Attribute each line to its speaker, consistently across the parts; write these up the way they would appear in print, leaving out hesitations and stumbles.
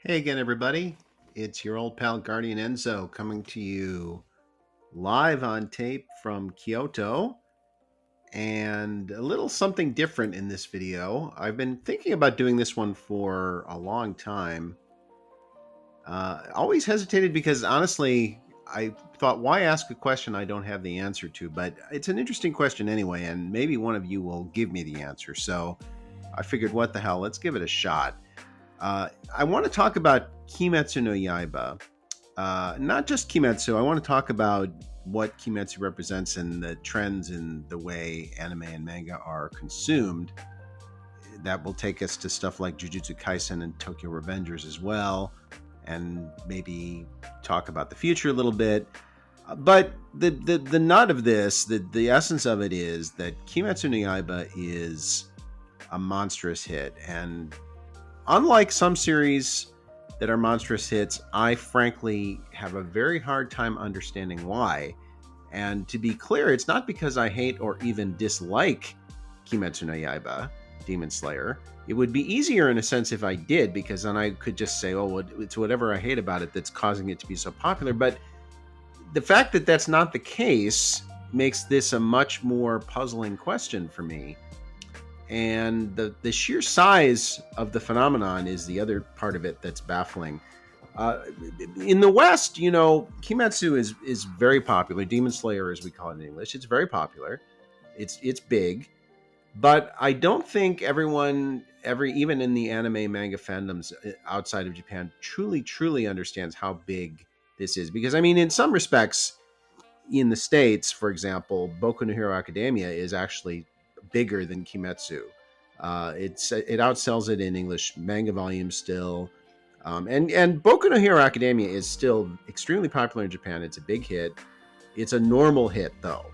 Speaker 1: Hey again, everybody. It's your old pal Guardian Enzo coming to you live on tape from Kyoto, and a little something different in this video. I've been thinking about doing this one for a long time. Always hesitated because honestly, I thought, why ask a question I don't have the answer to? But it's an interesting question anyway, and maybe one of you will give me the answer. So I figured, what the hell, let's give it a shot. I want to talk about Kimetsu no Yaiba. Not just Kimetsu. I want to talk about what Kimetsu represents and the trends in the way anime and manga are consumed. That will take us to stuff like Jujutsu Kaisen and Tokyo Revengers as well, and maybe talk about the future a little bit. But the nut of this, the essence of it is that Kimetsu no Yaiba is a monstrous hit, and unlike some series that are monstrous hits, I frankly have a very hard time understanding why. And to be clear, it's not because I hate or even dislike Kimetsu no Yaiba, Demon Slayer. It would be easier in a sense if I did, because then I could just say, oh, it's whatever I hate about it that's causing it to be so popular. But the fact that that's not the case makes this a much more puzzling question for me. And the sheer size of the phenomenon is the other part of it that's baffling. Uh, in the West, Kimetsu is very popular. Demon Slayer, as we call it in English, it's very popular. It's big, but I don't think everyone, even in the anime manga fandoms outside of Japan, truly understands how big this is. Because I mean, in some respects, in the States, for example, Boku no Hero Academia is actually bigger than Kimetsu. It outsells it in English manga volumes still, and Boku no Hero Academia is still extremely popular in Japan. It's a big hit. It's a normal hit though.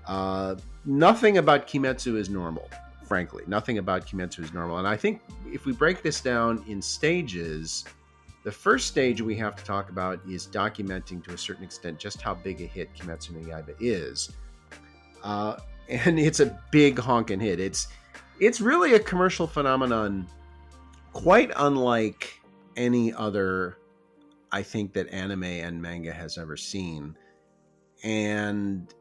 Speaker 1: Uh, Nothing about Kimetsu is normal. Frankly, nothing about Kimetsu is normal. And I think if we break this down in stages, the first stage we have to talk about is documenting to a certain extent just how big a hit Kimetsu no Yaiba is. Uh, and it's a big honking hit. It's really a commercial phenomenon, quite unlike any other, I think, that anime and manga has ever seen. And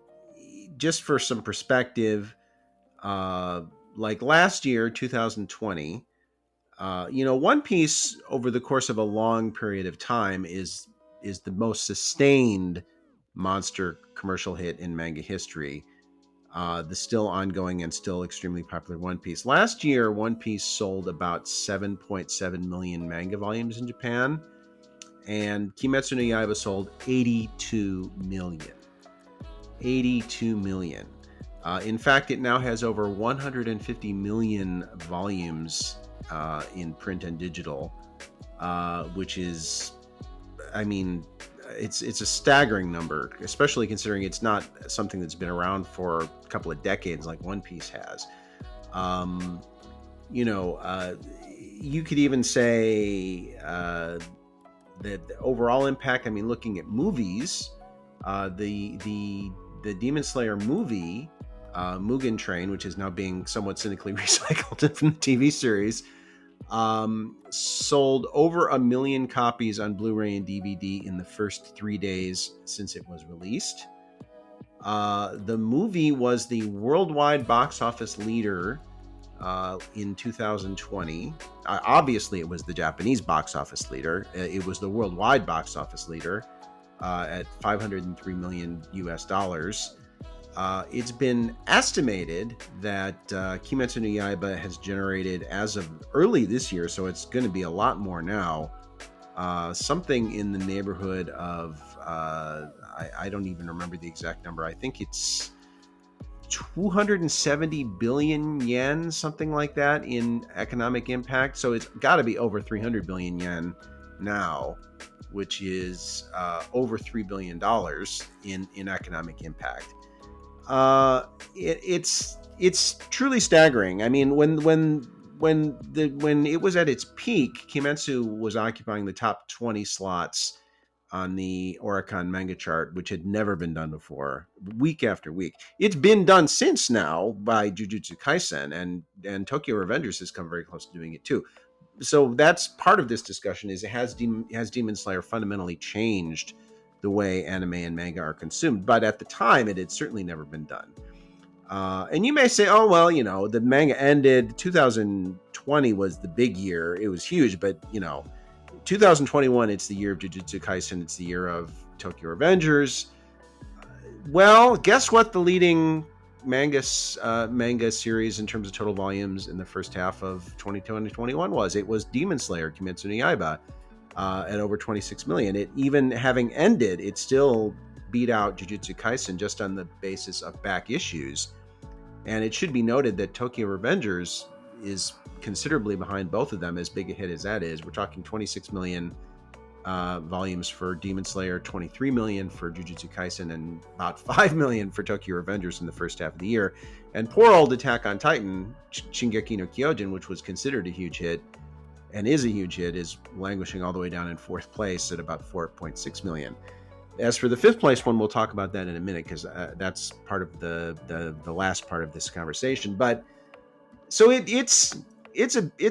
Speaker 1: just for some perspective, uh, like last year, 2020, One Piece over the course of a long period of time is the most sustained monster commercial hit in manga history. The still ongoing and still extremely popular One Piece. Last year, One Piece sold about 7.7 million manga volumes in Japan, and Kimetsu no Yaiba sold 82 million. 82 million. In fact, it now has over 150 million volumes in print and digital, which is, I mean, it's a staggering number, especially considering it's not something that's been around for a couple of decades like One Piece has. Um, you could even say that the overall impact. I mean, looking at movies, the Demon Slayer movie, Mugen Train, which is now being somewhat cynically recycled from the TV series, sold over 1 million copies on Blu-ray and DVD in the first 3 days since it was released. The movie was the worldwide box office leader in 2020. Obviously, it was the Japanese box office leader. It was the worldwide box office leader at 503 million US dollars. It's been estimated that Kimetsu no Yaiba has generated, as of early this year, so it's going to be a lot more now, something in the neighborhood of, I don't even remember the exact number. I think it's 270 billion yen, something like that, in economic impact. So it's got to be over 300 billion yen now, which is over $3 billion in economic impact. It's truly staggering. I mean, when it was at its peak, Kimetsu was occupying the top 20 slots on the Oricon manga chart, which had never been done before, week after week. It's been done since now by Jujutsu Kaisen, and Tokyo Revengers has come very close to doing it too. so that's part of this discussion. Is has Demon Slayer fundamentally changed the way anime and manga are consumed? But at the time, it had certainly never been done. And you may say, oh, well, the manga ended. 2020 was the big year. It was huge, but 2021, it's the year of Jujutsu Kaisen. It's the year of Tokyo Revengers. Well, guess what? The leading manga series in terms of total volumes in the first half of 2021 was. It was Demon Slayer, Kimetsu no Yaiba, at over 26 million. It even having ended, it still beat out Jujutsu Kaisen just on the basis of back issues. And it should be noted that Tokyo Revengers is considerably behind both of them, as big a hit as that is. We're talking 26 million volumes for Demon Slayer, 23 million for Jujutsu Kaisen, and about 5 million for Tokyo Revengers in the first half of the year. And poor old Attack on Titan, Shingeki no Kyojin, which was considered a huge hit and is a huge hit, is languishing all the way down in fourth place at about 4.6 million. As for the fifth place one, we'll talk about that in a minute, because that's part of the last part of this conversation. But so it's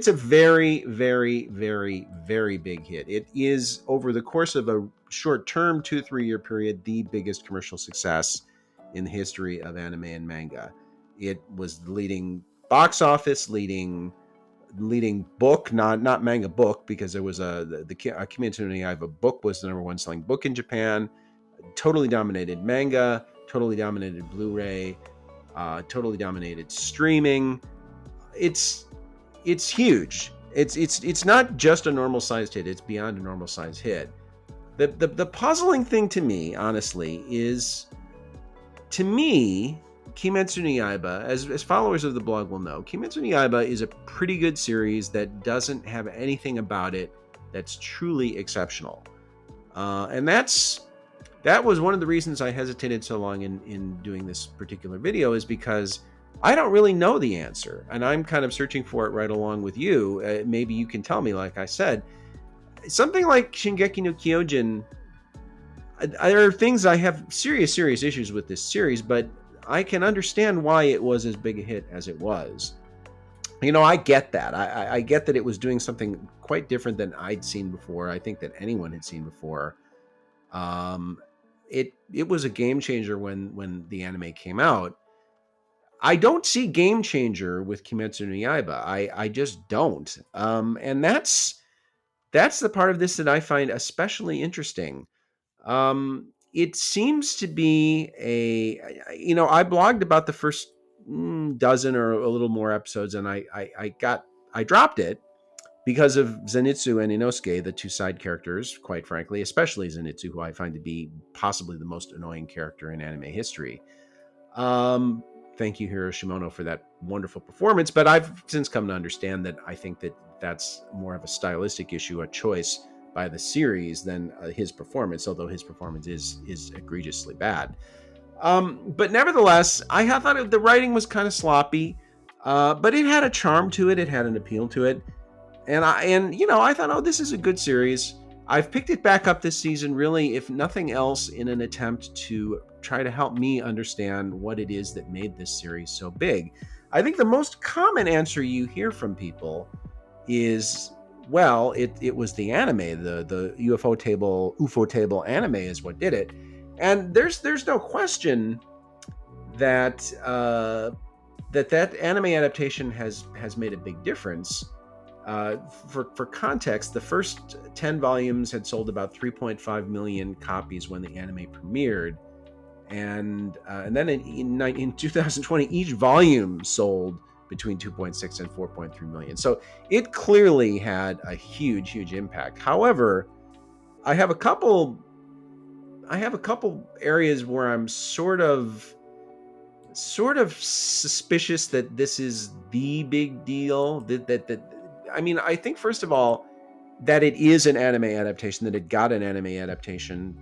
Speaker 1: a very, very, very, very big hit. It is, over the course of a short-term 2-3 year period, the biggest commercial success in the history of anime and manga. It was the leading box office, leading book, not manga book, because there was the Kimetsu no Yaiba book was the number one selling book in Japan. Totally dominated manga, totally dominated Blu-ray, totally dominated streaming. It's huge. It's not just a normal sized hit. It's beyond a normal sized hit. The puzzling thing to me, honestly, is, to me, Kimetsu no Yaiba, as followers of the blog will know, Kimetsu no Yaiba is a pretty good series that doesn't have anything about it that's truly exceptional. And that was one of the reasons I hesitated so long in doing this particular video, is because I don't really know the answer, and I'm kind of searching for it right along with you. Maybe you can tell me, like I said. Something like Shingeki no Kyojin, there are things I have serious issues with this series, but I can understand why it was as big a hit as it was. I get that. I get that it was doing something quite different than I'd seen before. I think that anyone had seen before. It was a game changer when the anime came out. I don't see game changer with Kimetsu no Yaiba. I just don't. And that's the part of this that I find especially interesting. It seems to be I blogged about the first dozen or a little more episodes, and I dropped it because of Zenitsu and Inosuke, the two side characters, quite frankly, especially Zenitsu, who I find to be possibly the most annoying character in anime history. Thank you, Hiro Shimono, for that wonderful performance, but I've since come to understand that I think that that's more of a stylistic issue, a choice by the series, than his performance, although his performance is egregiously bad. But nevertheless, I thought the writing was kind of sloppy, but it had a charm to it. It had an appeal to it. And I thought, oh, this is a good series. I've picked it back up this season, really, if nothing else, in an attempt to try to help me understand what it is that made this series so big. I think the most common answer you hear from people is, well, it was the anime, the UFO table anime is what did it. And there's no question that that anime adaptation has made a big difference. For context, the first 10 volumes had sold about 3.5 million copies when the anime premiered, and then in 2020, each volume sold between 2.6 and 4.3 million. So it clearly had a huge impact. However, I have a couple areas where I'm sort of suspicious that this is the big deal. I think, first of all, that it is an anime adaptation, that it got an anime adaptation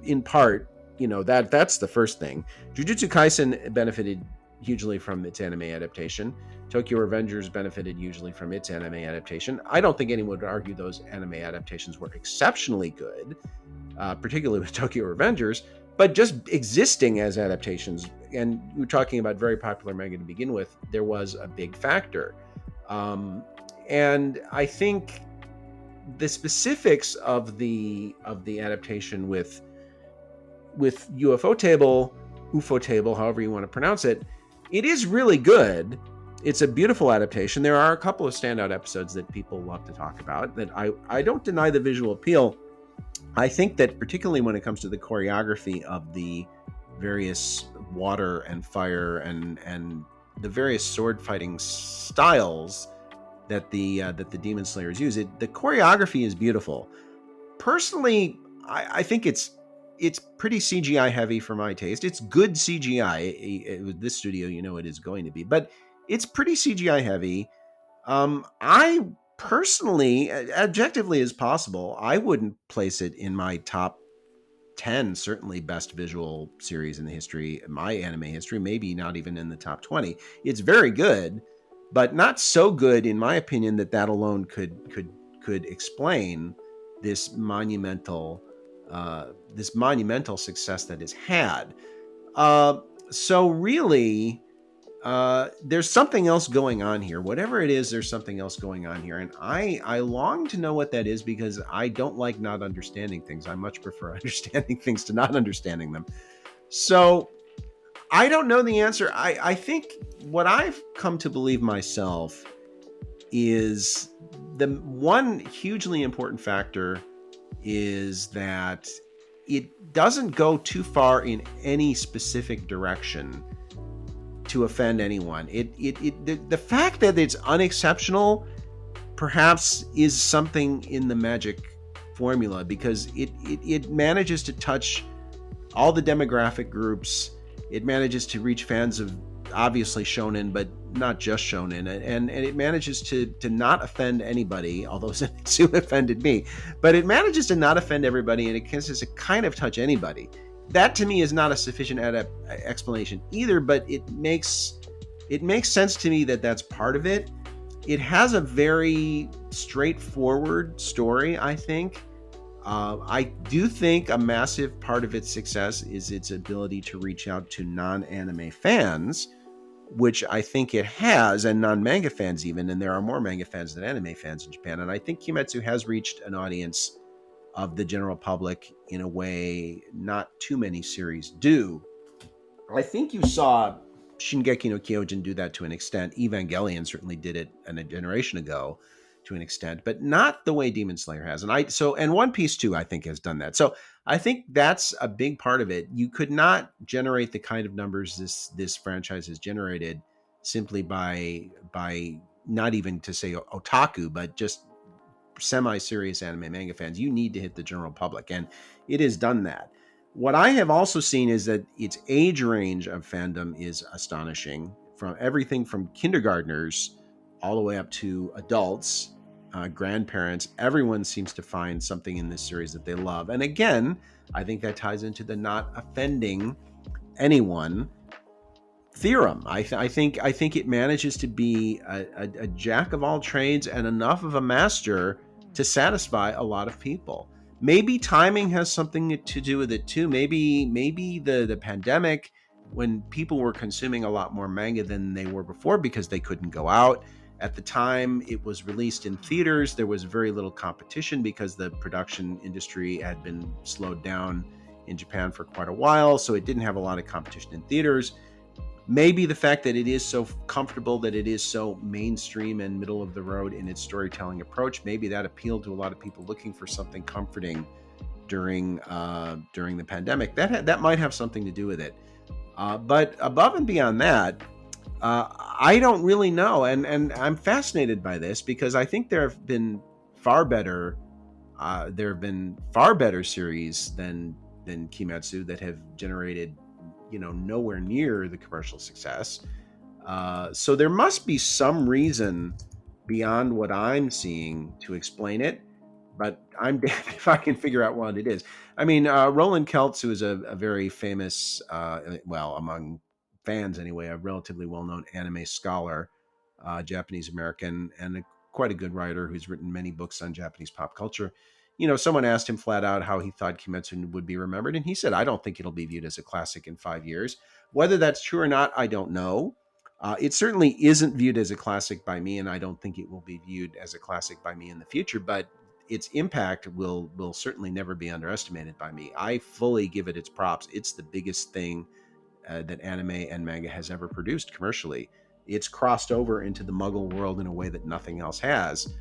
Speaker 1: in part. That's the first thing. Jujutsu Kaisen benefited hugely from its anime adaptation. Tokyo Revengers benefited hugely from its anime adaptation. I don't think anyone would argue those anime adaptations were exceptionally good, particularly with Tokyo Revengers, but just existing as adaptations, and we're talking about very popular manga to begin with, there was a big factor. And I think the specifics of the adaptation with UFO table, however you want to pronounce it, it is really good. It's a beautiful adaptation. There are a couple of standout episodes that people love to talk about. That I don't deny the visual appeal. I think that particularly when it comes to the choreography of the various water and fire and the various sword fighting styles that the Demon Slayers use, the choreography is beautiful. Personally, I think it's pretty CGI heavy for my taste. It's good CGI. With this studio, it is going to be, but it's pretty CGI heavy. I personally, objectively as possible, I wouldn't place it in my top 10, certainly best visual series in the history, my anime history, maybe not even in the top 20. It's very good, but not so good, in my opinion, that alone could explain this monumental success that it's had. Uh, so really, there's something else going on here. Whatever it is, there's something else going on here. And I long to know what that is, because I don't like not understanding things. I much prefer understanding things to not understanding them. So I don't know the answer. I think what I've come to believe myself is the one hugely important factor is that it doesn't go too far in any specific direction to offend anyone. The fact that it's unexceptional perhaps is something in the magic formula, because it manages to touch all the demographic groups. It manages to reach fans of obviously shonen, but not just shonen, and it manages to not offend anybody, although Zenitsu offended me, but it manages to not offend everybody, and it can just kind of touch anybody. That to me is not a sufficient explanation either, but it makes sense to me that that's part of it. It has a very straightforward story, I think. I do think a massive part of its success is its ability to reach out to non-anime fans, which I think it has, and non-manga fans even, and there are more manga fans than anime fans in Japan. And I think Kimetsu has reached an audience of the general public in a way not too many series do. I think you saw Shingeki no Kyojin do that to an extent. Evangelion certainly did it a generation ago to an extent, but not the way Demon Slayer has. And One Piece too, I think, has done that. So I think that's a big part of it. You could not generate the kind of numbers this franchise has generated simply by not even to say otaku, but just semi-serious anime manga fans. You need to hit the general public, and it has done that. What I have also seen is that its age range of fandom is astonishing, from everything from kindergartners all the way up to adults, grandparents. Everyone seems to find something in this series that they love. And again, I think that ties into the not offending anyone theorem. I think it manages to be a jack of all trades and enough of a master to satisfy a lot of people. Maybe timing has something to do with it too. Maybe the pandemic, when people were consuming a lot more manga than they were before because they couldn't go out. At the time it was released in theaters, there was very little competition because the production industry had been slowed down in Japan for quite a while, so it didn't have a lot of competition in theaters. Maybe the fact that it is so comfortable, that it is so mainstream and middle of the road in its storytelling approach, maybe that appealed to a lot of people looking for something comforting during the pandemic. That might have something to do with it. But above and beyond that, I don't really know, and I'm fascinated by this because I think there have been far better series than Kimetsu that have generated nowhere near the commercial success. So there must be some reason beyond what I'm seeing to explain it, but I'm damned if I can figure out what it is. I mean, Roland Keltz, who is a very famous, among fans anyway, a relatively well-known anime scholar, Japanese American, and quite a good writer who's written many books on Japanese pop culture. Someone asked him flat out how he thought Kimetsu would be remembered, and he said, "I don't think it'll be viewed as a classic in 5 years." Whether that's true or not, I don't know. It certainly isn't viewed as a classic by me, and I don't think it will be viewed as a classic by me in the future. But its impact will certainly never be underestimated by me. I fully give it its props. It's the biggest thing that anime and manga has ever produced commercially. It's crossed over into the Muggle world in a way that nothing else has.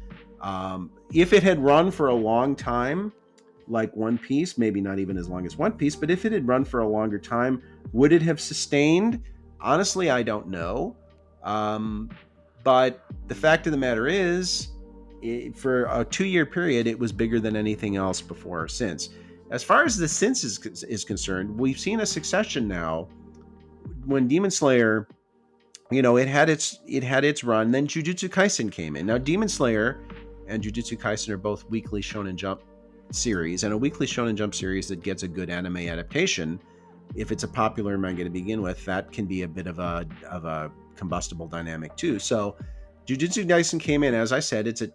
Speaker 1: If it had run for a long time, like One Piece, maybe not even as long as One Piece, but if it had run for a longer time, would it have sustained? Honestly, I don't know. Um, but the fact of the matter is, for a 2 year period, it was bigger than anything else before or since. As far as the since is concerned, we've seen a succession now. When Demon Slayer, it had its run. Then Jujutsu Kaisen came in. Now Demon Slayer and Jujutsu Kaisen are both weekly Shonen Jump series, and a weekly Shonen Jump series that gets a good anime adaptation, if it's a popular manga to begin with, that can be a bit of a combustible dynamic too. So Jujutsu Kaisen came in, as I said, it's a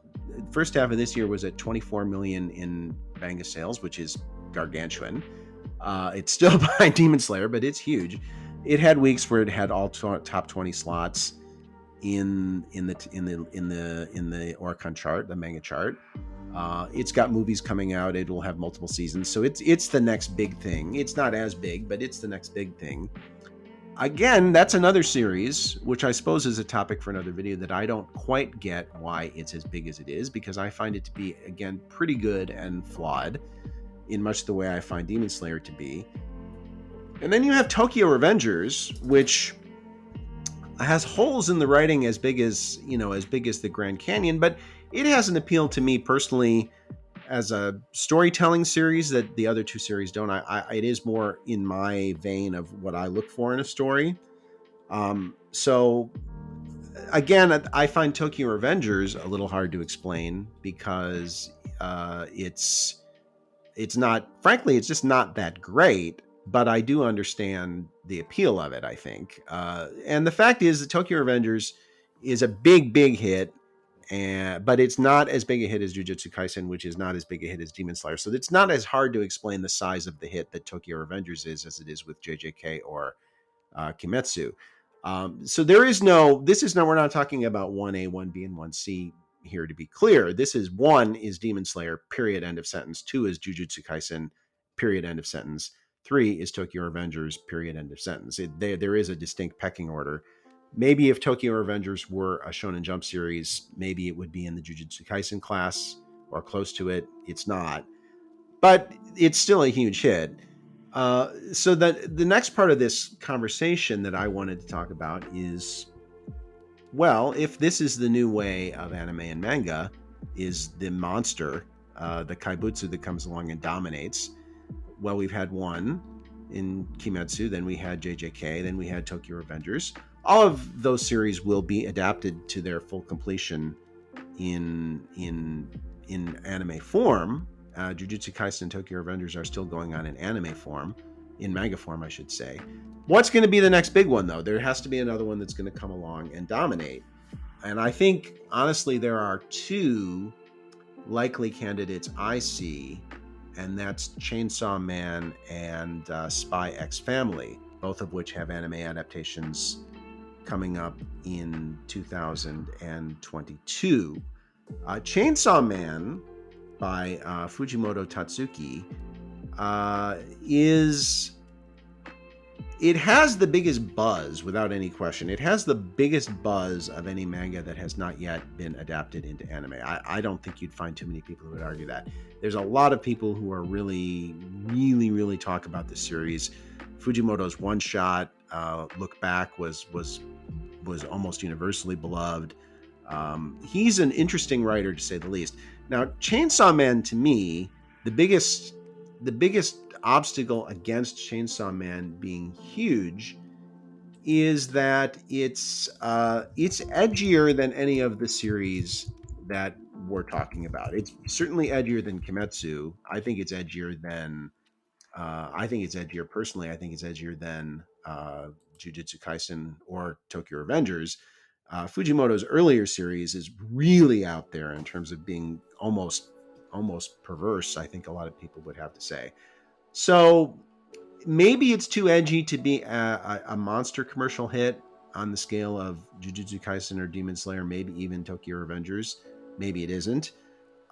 Speaker 1: first half of this year was at 24 million in manga sales, which is gargantuan. It's still behind Demon Slayer, but it's huge. It had weeks where it had all top 20 slots in the Oricon chart, the manga chart. It's got movies coming out. It will have multiple seasons, so it's the next big thing. It's not as big, but it's the next big thing. Again, that's another series, which I suppose is a topic for another video, that I don't quite get why it's as big as it is, because I find it to be, again, pretty good and flawed in much the way I find Demon Slayer to be. And then you have Tokyo Revengers, which has holes in the writing as big as the Grand Canyon, but it has an appeal to me personally as a storytelling series that the other two series don't. It is more in my vein of what I look for in a story. So again, I find Tokyo Revengers a little hard to explain, because it's not, frankly, it's just not that great. But I do understand the appeal of it, I think. And the fact is that Tokyo Revengers is a big, big hit, but it's not as big a hit as Jujutsu Kaisen, which is not as big a hit as Demon Slayer. So it's not as hard to explain the size of the hit that Tokyo Revengers is as it is with JJK or Kimetsu. So we're not talking about 1A, 1B, and 1C here, to be clear. This is 1 is Demon Slayer, period, end of sentence. 2 is Jujutsu Kaisen, period, end of sentence. 3 is Tokyo Revengers, period, end of sentence. There is a distinct pecking order. Maybe if Tokyo Revengers were a Shonen Jump series, maybe it would be in the Jujutsu Kaisen class or close to it. It's not. But it's still a huge hit. So that the next part of this conversation that I wanted to talk about is, well, if this is the new way of anime and manga, is the monster, the kaibutsu that comes along and dominates. Well, we've had one in Kimetsu, then we had JJK, then we had Tokyo Revengers. All of those series will be adapted to their full completion in anime form. Jujutsu Kaisen and Tokyo Revengers are still going on in anime form, in manga form, I should say. What's going to be the next big one, though? There has to be another one that's going to come along and dominate. And I think, honestly, there are two likely candidates I see, and that's Chainsaw Man and Spy X Family, both of which have anime adaptations coming up in 2022. Chainsaw Man by Fujimoto Tatsuki it has the biggest buzz, without any question. It has the biggest buzz of any manga that has not yet been adapted into anime. I don't think you'd find too many people who would argue that. There's a lot of people who are really, really, really talk about this series. Fujimoto's one shot, Look Back, was almost universally beloved. He's an interesting writer, to say the least. Now, Chainsaw Man, to me, the biggest obstacle against Chainsaw Man being huge is that it's edgier than any of the series that we're talking about. It's certainly edgier than Kimetsu. I think it's edgier personally. I think it's edgier than Jujutsu Kaisen or Tokyo Revengers. Fujimoto's earlier series is really out there in terms of being almost perverse, I think a lot of people would have to say. So maybe it's too edgy to be a monster commercial hit. on the scale of Jujutsu Kaisen or Demon Slayer, maybe even Tokyo Revengers. Maybe it isn't.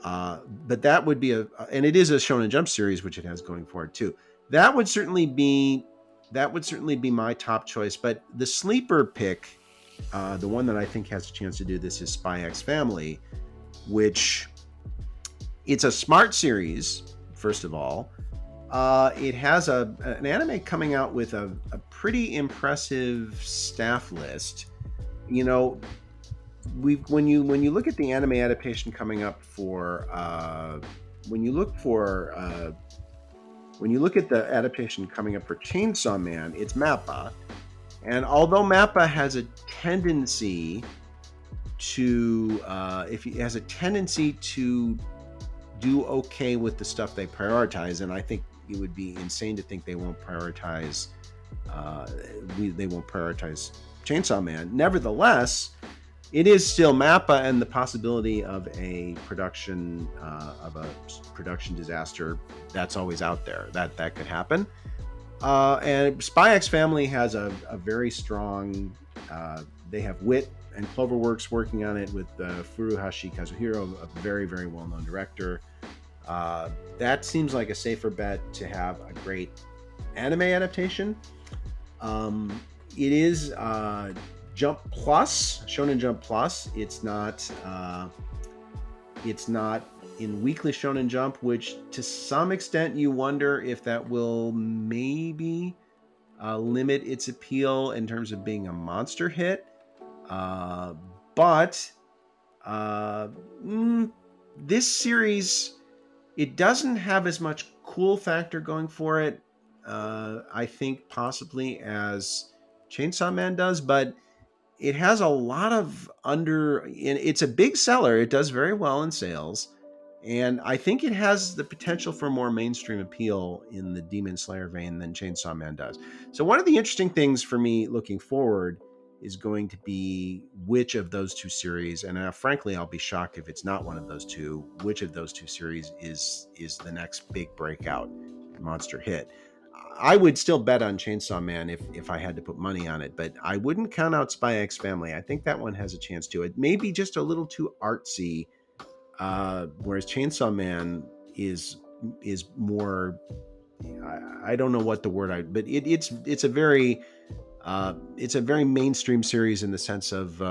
Speaker 1: But that would be and it is a Shonen Jump series, which it has going for it too. That would certainly be my top choice. But the sleeper pick, the one that I think has a chance to do this, is Spy X Family, which it's a smart series. First of all, it has an anime coming out with a pretty impressive staff list. You know, when you look at the anime adaptation coming up for when you look at the adaptation coming up for Chainsaw Man, it's Mappa. And although Mappa has a tendency to do okay with the stuff they prioritize, and I think it would be insane to think they won't prioritize Chainsaw Man. Nevertheless, it is still Mappa, and the possibility of a production disaster that's always out there. That could happen. And Spy X Family has a very strong. They have Wit and Cloverworks working on it with Furuhashi Kazuhiro, a very, very well-known director. That seems like a safer bet to have a great anime adaptation. It is Jump Plus, Shonen Jump Plus. It's not in Weekly Shonen Jump, which to some extent you wonder if that will maybe limit its appeal in terms of being a monster hit. But this series, it doesn't have as much cool factor going for it, I think, possibly as Chainsaw Man does, but it has a lot of it's a big seller. It does very well in sales. And I think it has the potential for more mainstream appeal in the Demon Slayer vein than Chainsaw Man does. So one of the interesting things for me looking forward is going to be which of those two series, and frankly, I'll be shocked if it's not one of those two, which of those two series is the next big breakout monster hit. I would still bet on Chainsaw Man if I had to put money on it, but I wouldn't count out Spy X Family. I think that one has a chance to. It may be just a little too artsy, whereas Chainsaw Man is more. I don't know what the word but it's a very mainstream series in the sense of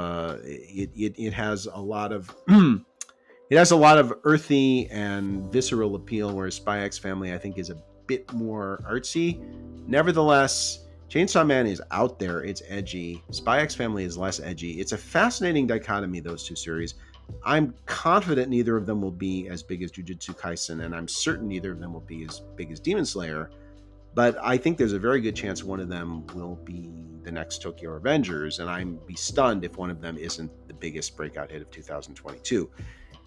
Speaker 1: it has a lot of it has a lot of earthy and visceral appeal, whereas Spy X Family I think is a bit more artsy. Nevertheless, Chainsaw Man is out there. It's edgy. Spy X Family is less edgy. It's a fascinating dichotomy, those two series. I'm confident neither of them will be as big as Jujutsu Kaisen, and I'm certain neither of them will be as big as Demon Slayer. But I think there's a very good chance one of them will be the next Tokyo Revengers, and I'd be stunned if one of them isn't the biggest breakout hit of 2022.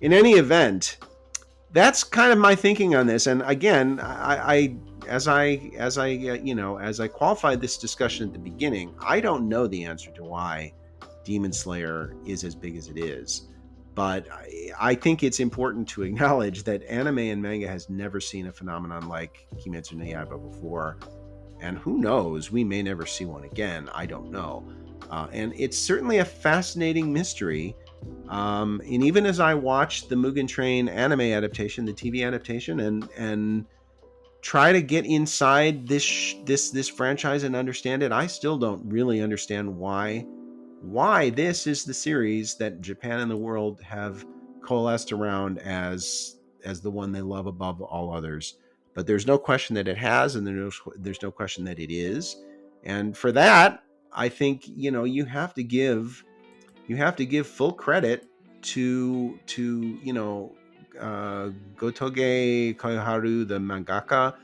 Speaker 1: In any event, that's kind of my thinking on this. And again, as I qualified this discussion at the beginning, I don't know the answer to why Demon Slayer is as big as it is. But I think it's important to acknowledge that anime and manga has never seen a phenomenon like Kimetsu no Yaiba before. And who knows, we may never see one again. I don't know. And it's certainly a fascinating mystery. And even as I watch the Mugen Train anime adaptation, the TV adaptation, and try to get inside this franchise and understand it, I still don't really understand why this is the series that Japan and the world have coalesced around as the one they love above all others. But there's no question that it has, and there's no question that it is. And for that, I think you have to give full credit to Gotoge Koyoharu, the mangaka,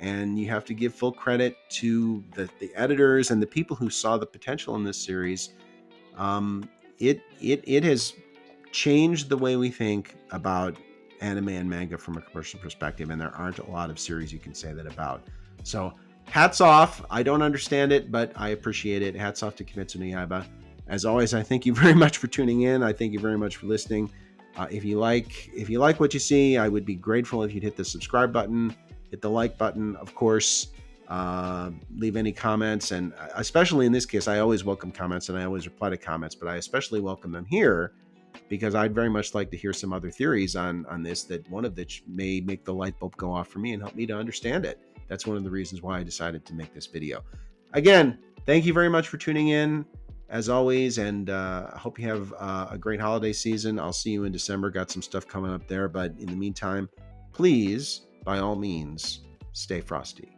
Speaker 1: and you have to give full credit to the editors and the people who saw the potential in this series. It has changed the way we think about anime and manga from a commercial perspective, and there aren't a lot of series you can say that about. So hats off. I don't understand it, but I appreciate it. Hats off to Kimetsu no Yaiba. As always, I thank you very much for tuning in. I thank you very much for listening. If you like what you see, I would be grateful if you'd hit the subscribe button, hit the like button. Of course, Leave any comments, and especially in this case, I always welcome comments and I always reply to comments, but I especially welcome them here because I'd very much like to hear some other theories on this, that one of which may make the light bulb go off for me and help me to understand it. That's one of the reasons why I decided to make this video. Again, thank you very much for tuning in, as always, and I hope you have a great holiday season. I'll see you in December. Got some stuff coming up there, but in the meantime, please, by all means, stay frosty.